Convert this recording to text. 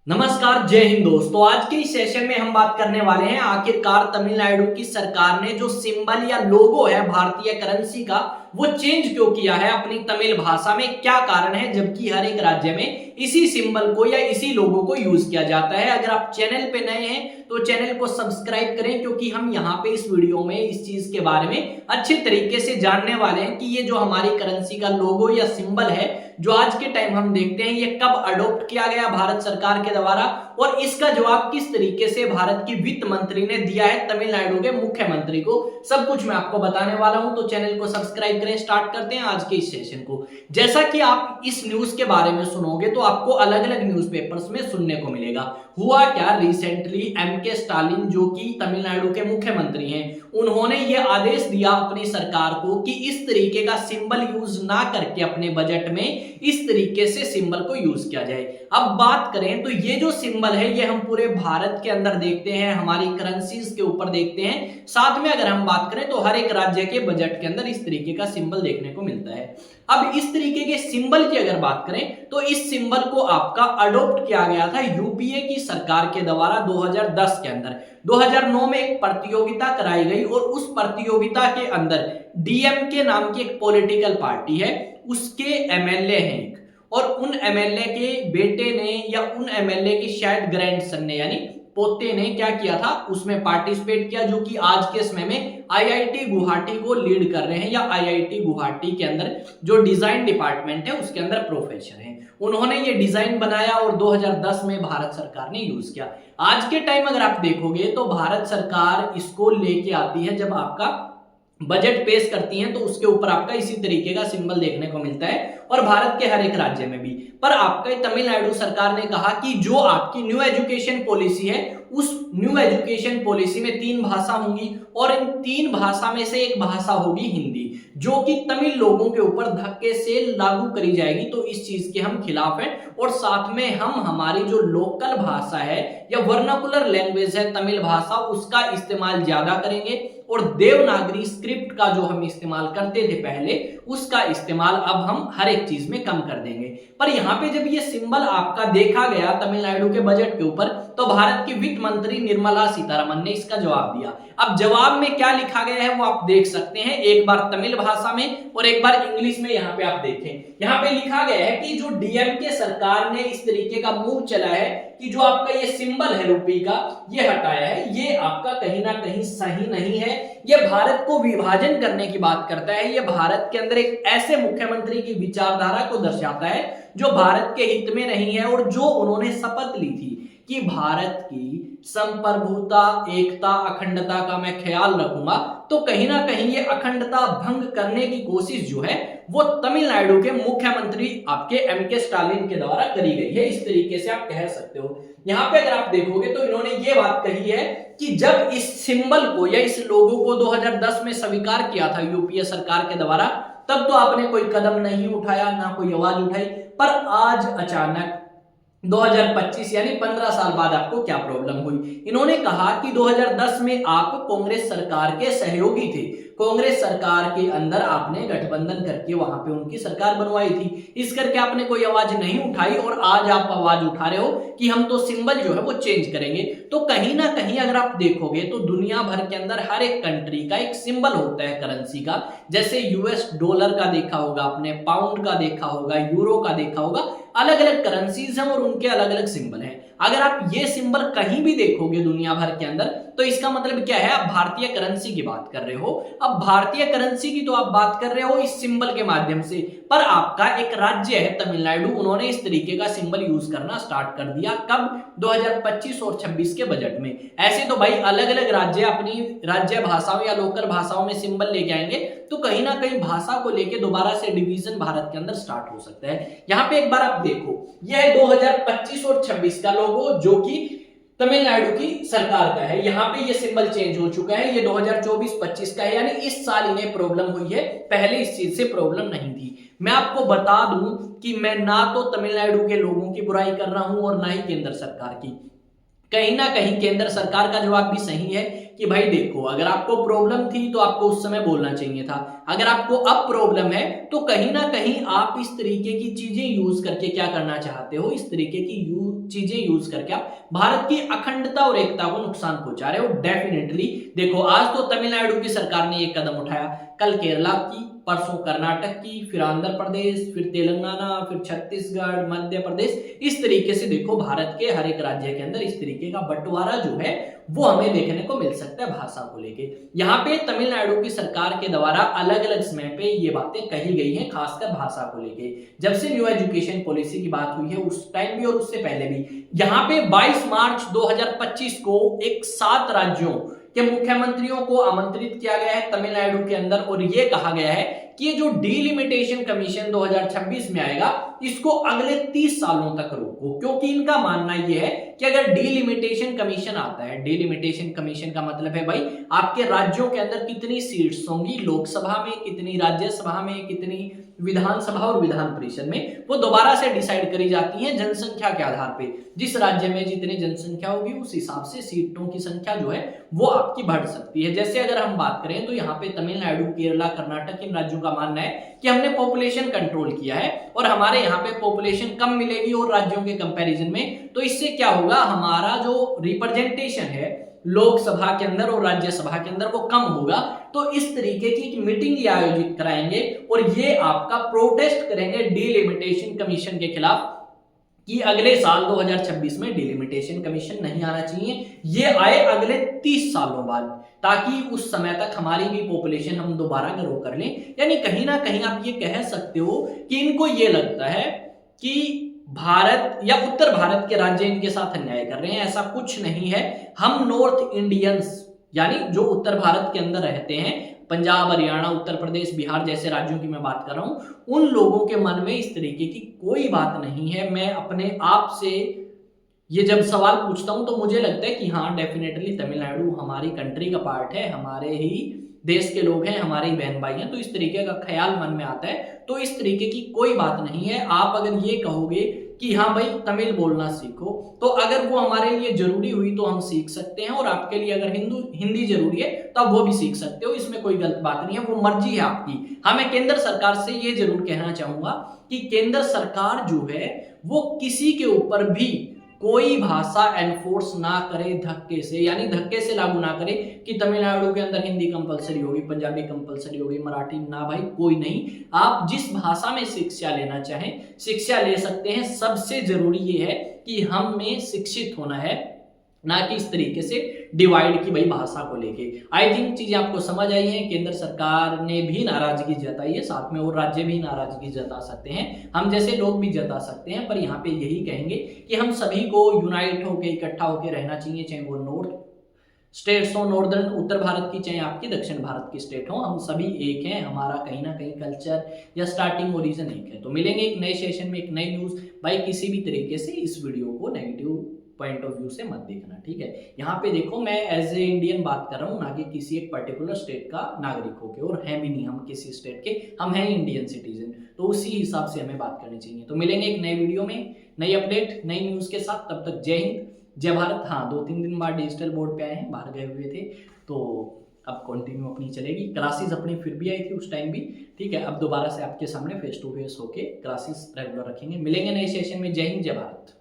नमस्कार, जय हिंद दोस्तों। आज के इस सेशन में हम बात करने वाले हैं आखिरकार तमिलनाडु की सरकार ने जो सिंबल या लोगो है भारतीय करेंसी का वो चेंज क्यों किया है अपनी तमिल भाषा में, क्या कारण है जबकि हर एक राज्य में इसी सिंबल को या इसी लोगो को यूज किया जाता है। अगर आप चैनल पे नए हैं तो चैनल को सब्सक्राइब करें क्योंकि हम यहाँ पे इस वीडियो में इस चीज के बारे में अच्छे तरीके से जानने वाले हैं कि ये जो हमारी करेंसी का लोगो या सिंबल है जो आज के टाइम हम देखते हैं ये कब अडॉप्ट किया गया भारत सरकार के द्वारा और इसका जवाब किस तरीके से भारत की वित्त मंत्री ने दिया है तमिलनाडु के मुख्यमंत्री को, सब कुछ मैं आपको बताने वाला हूं। तो चैनल को सब्सक्राइब करें। स्टार्ट करते हैं आज के इस सेशन को। जैसा कि आप इस न्यूज के बारे में सुनोगे तो आपको अलग अलग न्यूज़पेपर्स में सुनने को मिलेगा। हुआ क्या, रिसेंटली एमके स्टालिन जो कि तमिलनाडु के मुख्यमंत्री हैं उन्होंने ये आदेश दिया अपनी सरकार को कि इस तरीके का सिंबल यूज ना करके अपने बजट में इस तरीके से सिंबल को यूज किया जाए। अब बात करें तो ये जो सिंबल है ये हम पूरे भारत के अंदर देखते हैं, हमारी करेंसीज के ऊपर देखते हैं। साथ में अगर हम बात करें तो हर एक राज्य के बजट के अंदर इस तरीके का सिंबल देखने को मिलता है। अब इस तरीके के सिंबल की अगर बात करें तो इस सिंबल को आपका अडॉप्ट किया गया था यूपीए की सरकार के द्वारा 2010 के अंदर। 2009 में एक प्रतियोगिता कराई गई और उस प्रतियोगिता के अंदर डीएमके नाम की एक पॉलिटिकल पार्टी है, उसके एमएलए हैं और उन एमएलए के बेटे ने या उन एमएलए के शायद ग्रैंडसन ने यानी पोते ने क्या किया था, उसमें पार्टिसिपेट किया, जो कि आज के समय में आईआईटी गुवाहाटी को लीड कर रहे हैं या आईआईटी गुवाहाटी के अंदर जो डिजाइन डिपार्टमेंट है उसके अंदर प्रोफेसर हैं। उन्होंने ये डिजाइन बनाया और 2010 में भारत सरकार ने यूज किया। आज के टाइम अगर आप देखोगे तो भारत सरकार इसको लेके आती है, जब आपका बजट पेश करती हैं तो उसके ऊपर आपका इसी तरीके का सिंबल देखने को मिलता है और भारत के हर एक राज्य में भी। पर आपका तमिलनाडु सरकार ने कहा कि जो आपकी न्यू एजुकेशन पॉलिसी है उस न्यू एजुकेशन पॉलिसी में 3 भाषा होंगी और इन 3 भाषा में से एक भाषा होगी हिंदी, जो कि तमिल लोगों के ऊपर धक्के से लागू करी जाएगी। तो इस चीज के हम खिलाफ हैं और साथ में हम हमारी जो लोकल भाषा है या वर्नाकुलर लैंग्वेज है तमिल भाषा उसका इस्तेमाल ज्यादा करेंगे और देवनागरी स्क्रिप्ट का जो हम इस्तेमाल करते थे पहले उसका इस्तेमाल अब हम हर एक चीज में कम कर देंगे। पर यहाँ पे जब ये सिंबल आपका देखा गया तमिलनाडु के बजट के ऊपर तो भारत की वित्त मंत्री निर्मला सीतारमण ने इसका जवाब दिया। अब जवाब में क्या लिखा गया है वो आप देख सकते हैं, एक बार तमिल भाषा में और एक बार इंग्लिश में। यहाँ पे आप देखें, यहाँ पे लिखा गया है कि जो डीएमके सरकार ने इस तरीके का मूव चला है कि जो आपका ये सिंबल है रुपये का ये हटाया है, ये आपका कहीं ना कहीं सही नहीं है। ये भारत को विभाजन करने की बात करता है, ये भारत के अंदर एक ऐसे मुख्यमंत्री की विचारधारा को दर्शाता है जो भारत के हित में नहीं है और जो उन्होंने शपथ ली थी कि भारत की संप्रभुता, एकता, अखंडता का मैं ख्याल रखूंगा। तो कहीं ना कहीं ये अखंडता भंग करने की कोशिश जो है वो तमिलनाडु के मुख्यमंत्री आपके एमके स्टालिन के द्वारा करी गई है, इस तरीके से आप कह सकते हो। यहाँ पे अगर आप देखोगे तो इन्होंने ये बात कही है कि जब इस सिंबल को या इस लोगो को 2010 में स्वीकार किया था यूपीए सरकार के द्वारा तब तो आपने कोई कदम नहीं उठाया, ना कोई आवाज उठाई। पर आज अचानक 2025 यानी 15 साल बाद आपको क्या प्रॉब्लम हुई? इन्होंने कहा कि 2010 में आप कांग्रेस सरकार के सहयोगी थे, कांग्रेस सरकार के अंदर आपने गठबंधन करके वहां पे उनकी सरकार बनवाई थी, इस करके आपने कोई आवाज नहीं उठाई और आज आप आवाज उठा रहे हो कि हम तो सिंबल जो है वो चेंज करेंगे। तो कहीं ना कहीं अगर आप देखोगे तो दुनिया भर के अंदर हर एक कंट्री का एक सिंबल होता है करेंसी का, जैसे यूएस डॉलर का देखा होगा आपने, पाउंड का देखा होगा, यूरो का देखा होगा, अलग अलग करेंसीज हैं और उनके अलग अलग सिंबल हैं। अगर आप ये सिंबल कहीं भी देखोगे दुनिया भर के अंदर तो इसका मतलब क्या है, आप भारतीय करेंसी की बात कर रहे हो। अब भारतीय करेंसी की तो आप बात कर रहे हो इस सिंबल के माध्यम से, पर आपका एक राज्य है तमिलनाडु, उन्होंने इस तरीके का सिंबल यूज करना स्टार्ट कर दिया कब? 2025 और 26 के बजट में। ऐसे तो भाई अलग अलग राज्य अपनी राज्य भाषाओं या लोकल भाषाओं में सिंबल लेके आएंगे तो कहीं ना कहीं भाषा को लेके दोबारा से डिवीजन भारत के अंदर स्टार्ट हो सकता है। यहाँ पे एक बार आप देखो, यह है 2025 और 26 का लोगो जो कि तमिलनाडु की सरकार का है। यहाँ पे ये सिंबल चेंज हो चुका है, ये 2024-25 का है, यानी इस साल इन्हें प्रॉब्लम हुई है, पहले इस चीज से प्रॉब्लम नहीं थी। मैं आपको बता दूं कि मैं ना तो तमिलनाडु के लोगों की बुराई कर रहा हूं और ना ही केंद्र सरकार की। कहीं ना कहीं केंद्र सरकार का जवाब भी सही है कि भाई देखो, अगर आपको प्रॉब्लम थी तो आपको उस समय बोलना चाहिए था, अगर आपको अब प्रॉब्लम है तो कहीं ना कहीं आप इस तरीके की चीजें यूज करके क्या करना चाहते हो, इस तरीके की चीजें यूज करके आप भारत की अखंडता और एकता को नुकसान पहुंचा रहे हो। डेफिनेटली देखो, आज तो तमिलनाडु की सरकार ने एक कदम उठाया, कल केरला की, परसों कर्नाटक की, फिर आंध्र प्रदेश, फिर तेलंगाना, फिर छत्तीसगढ़, मध्य प्रदेश। इस तरीके से देखो भारत के हर एक राज्य के अंदर इस तरीके का बंटवारा जो है वो हमें देखने को मिल सकता है भाषा को लेके। यहाँ पे तमिलनाडु की सरकार के द्वारा अलग अलग समय पे ये बातें कही गई हैं, खासकर भाषा को लेके। जब से न्यू एजुकेशन पॉलिसी की बात हुई है उस टाइम भी और उससे पहले भी, यहाँ पे 22 मार्च 2025 को एक 7 राज्यों के मुख्यमंत्रियों को आमंत्रित किया गया है तमिलनाडु के अंदर, और ये कहा गया है कि ये जो डीलिमिटेशन कमीशन 2026 में आएगा इसको अगले 30 सालों तक रोको, क्योंकि इनका मानना यह है कि अगर डीलिमिटेशन कमीशन आता है, डीलिमिटेशन कमीशन का मतलब है भाई आपके राज्यों के अंदर कितनी सीट्स होंगी लोकसभा में, कितनी राज्यसभा में, कितनी विधानसभा और विधान परिषद में, वो दोबारा से डिसाइड करी जाती है जनसंख्या के आधार पे। जिस राज्य में जितनी जनसंख्या होगी उस हिसाब से सीटों की संख्या जो है वो आपकी बढ़ सकती है। जैसे अगर हम बात करें तो यहाँ पे तमिलनाडु, केरला, कर्नाटक, इन राज्यों का मानना है कि हमने पॉपुलेशन कंट्रोल किया है और हमारे यहाँ पे पॉपुलेशन कम मिलेगी और राज्यों के कंपैरिजन में, तो इससे क्या होगा, हमारा जो रिप्रेजेंटेशन है लोकसभा के अंदर और राज्यसभा के अंदर वो कम होगा। तो इस तरीके की एक मीटिंग ये आयोजित कराएंगे और ये आपका प्रोटेस्ट करेंगे डीलिमिटेशन कमीशन के खिलाफ कि अगले साल 2026 में डीलिमिटेशन कमीशन नहीं आना चाहिए, ये आए अगले 30 सालों बाद, ताकि उस समय तक हमारी भी पॉपुलेशन हम दोबारा ग्रो कर लें। यानी कहीं ना कहीं आप ये कह सकते हो कि इनको ये लगता है कि भारत या उत्तर भारत के राज्य इनके साथ अन्याय कर रहे हैं। ऐसा कुछ नहीं है। हम नॉर्थ इंडियंस यानी जो उत्तर भारत के अंदर रहते हैं, पंजाब, हरियाणा, उत्तर प्रदेश, बिहार जैसे राज्यों की मैं बात कर रहा हूं, उन लोगों के मन में इस तरीके की कोई बात नहीं है। मैं अपने आप से ये जब सवाल पूछता हूं तो मुझे लगता है कि हाँ, डेफिनेटली तमिलनाडु हमारी कंट्री का पार्ट है, हमारे ही देश के लोग हैं, हमारे ही बहन भाई हैं, तो इस तरीके का ख्याल मन में आता है। तो इस तरीके की कोई बात नहीं है। आप अगर ये कहोगे कि हाँ भाई तमिल बोलना सीखो, तो अगर वो हमारे लिए जरूरी हुई तो हम सीख सकते हैं, और आपके लिए अगर हिंदी जरूरी है तो आप वो भी सीख सकते हो, इसमें कोई गलत बात नहीं है, वो मर्जी है आपकी। हाँ, मैं केंद्र सरकार से ये जरूर कहना चाहूंगा कि केंद्र सरकार जो है वो किसी के ऊपर भी कोई भाषा एनफोर्स ना करे धक्के से, यानी धक्के से लागू ना करे कि तमिलनाडु के अंदर हिंदी कंपलसरी होगी, पंजाबी कंपलसरी होगी, मराठी ना, भाई कोई नहीं। आप जिस भाषा में शिक्षा लेना चाहें शिक्षा ले सकते हैं। सबसे जरूरी ये है कि हम में शिक्षित होना है, ना कि इस तरीके से डिवाइड की भाई भाषा को लेके। आई थिंक चीजें आपको समझ आई हैं। केंद्र सरकार ने भी नाराजगी जताई है, साथ में और राज्य भी नाराजगी जता सकते हैं, हम जैसे लोग भी जता सकते हैं, पर यहाँ पे यही कहेंगे कि हम सभी को यूनाइट होकर इकट्ठा होकर रहना चाहिए, चाहे वो नॉर्थ स्टेट्स हो, नॉर्दर्न उत्तर भारत की, चाहे आपकी दक्षिण भारत की स्टेट हो, हम सभी एक हैं। हमारा कहीं ना कहीं कल्चर या स्टार्टिंग ओरिजिन एक है। तो मिलेंगे एक नए सेशन में, एक नई न्यूज। भाई किसी भी तरीके से इस वीडियो को नेगेटिव पॉइंट ऑफ व्यू से मत देखना, ठीक है। यहाँ पे देखो, मैं एज ए इंडियन बात कर रहा हूँ, ना कि किसी एक पर्टिकुलर स्टेट का नागरिक होके, और है भी नहीं हम किसी स्टेट के, हम हैं इंडियन सिटीजन, तो उसी हिसाब से हमें बात करनी चाहिए। तो मिलेंगे एक नए वीडियो में, नई अपडेट, नई न्यूज के साथ। तब तक जय हिंद, जय भारत। हाँ, 2-3 दिन बाद डिजिटल बोर्ड पे आए हैं, बाहर गए हुए थे, तो अब कंटिन्यू अपनी चलेगी। क्लासेस अपनी फिर भी आई थी उस टाइम भी, ठीक है। अब दोबारा से आपके सामने फेस टू फेस होके क्लासेस रेगुलर रखेंगे। मिलेंगे नए सेशन में। जय हिंद, जय भारत।